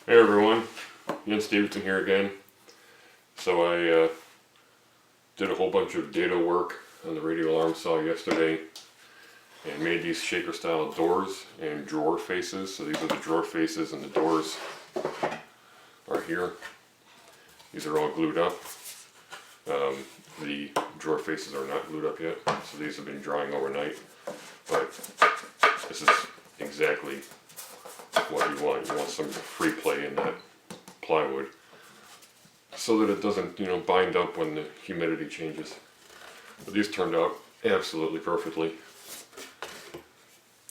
Hey everyone, Ian Stevenson here again. So I did a whole bunch of dado work on the radio alarm saw yesterday and made these shaker style doors and drawer faces. So these are the drawer faces and the doors are here. These are all glued up. The drawer faces are not glued up yet, so these have been drying overnight. But this is exactly what you want. You want some free play in that plywood so that it doesn't, bind up when the humidity changes. But these turned out absolutely perfectly.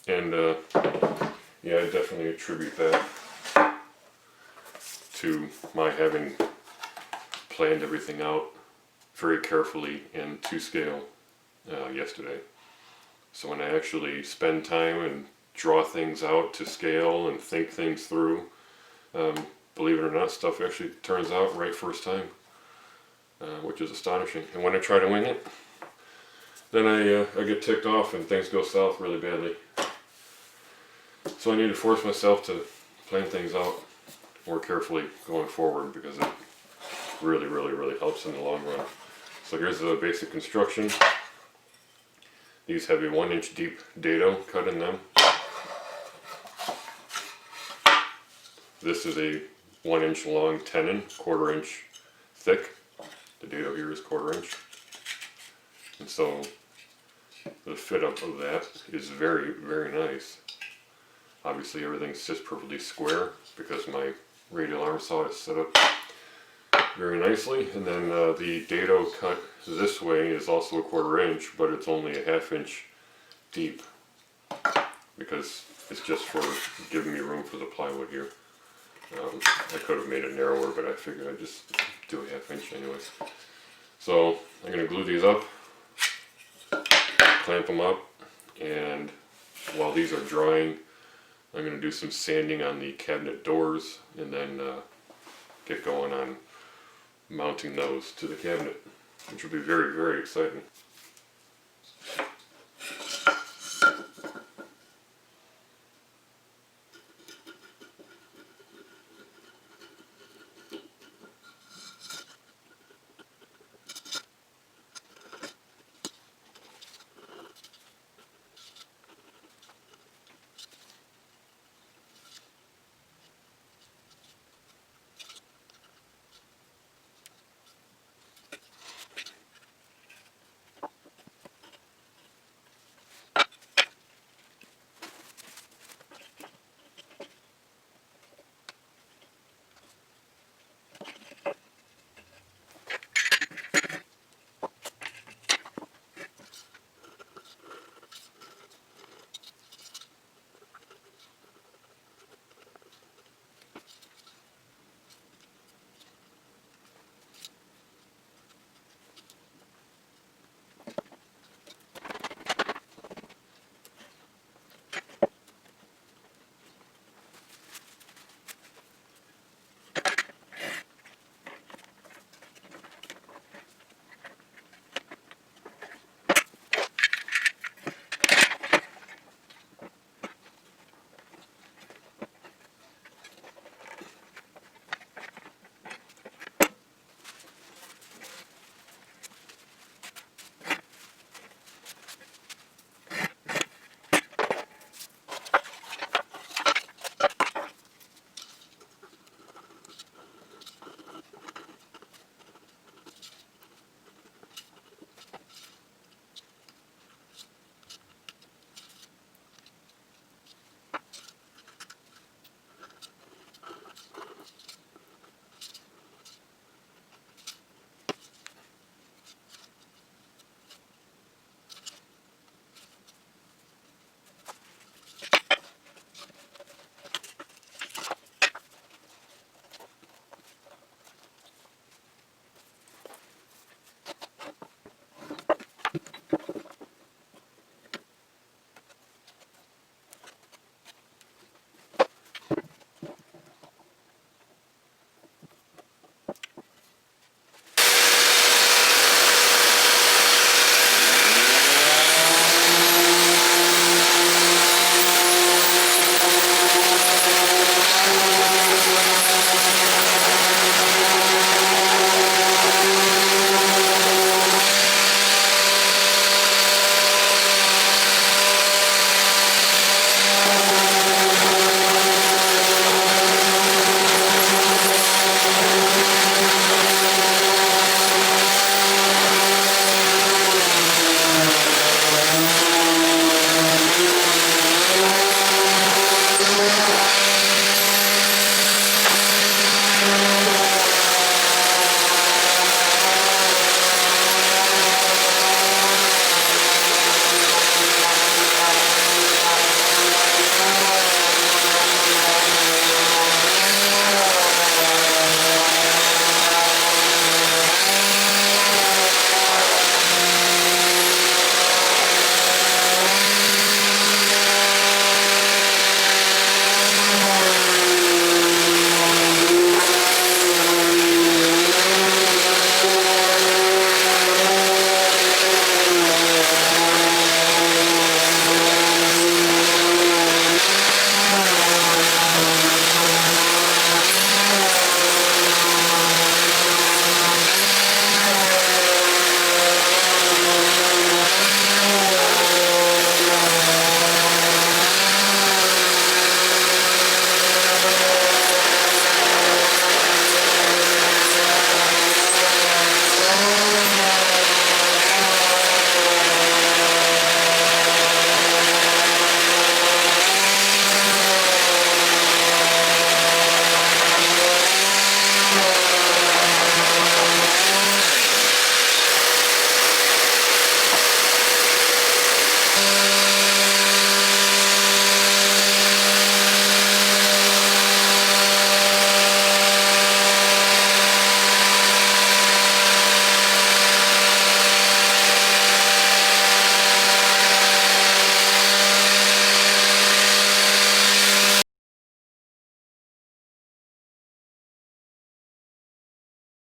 And yeah, I definitely attribute that to my having planned everything out very carefully and to scale yesterday. So when I actually spend time and draw things out to scale and think things through, believe it or not, stuff actually turns out right first time, which is astonishing. And when I try to wing it, then I get ticked off and things go south really badly. So I need to force myself to plan things out more carefully going forward, because it really helps in the long run. So here's the basic construction. These have a 1-inch deep dado cut in them. This is a 1-inch long tenon, 1/4 inch thick. The dado here is 1/4 inch. And so the fit up of that is very nice. Obviously everything sits perfectly square because my radio alarm saw is set up very nicely. And then the dado cut this way is also a 1/4 inch, but it's only a 1/2 inch deep because it's just for giving me room for the plywood here. I could have made it narrower, but I figured I'd just do a 1/2 inch anyways. So I'm going to glue these up, clamp them up, and while these are drying, I'm going to do some sanding on the cabinet doors and then get going on mounting those to the cabinet, which will be very exciting.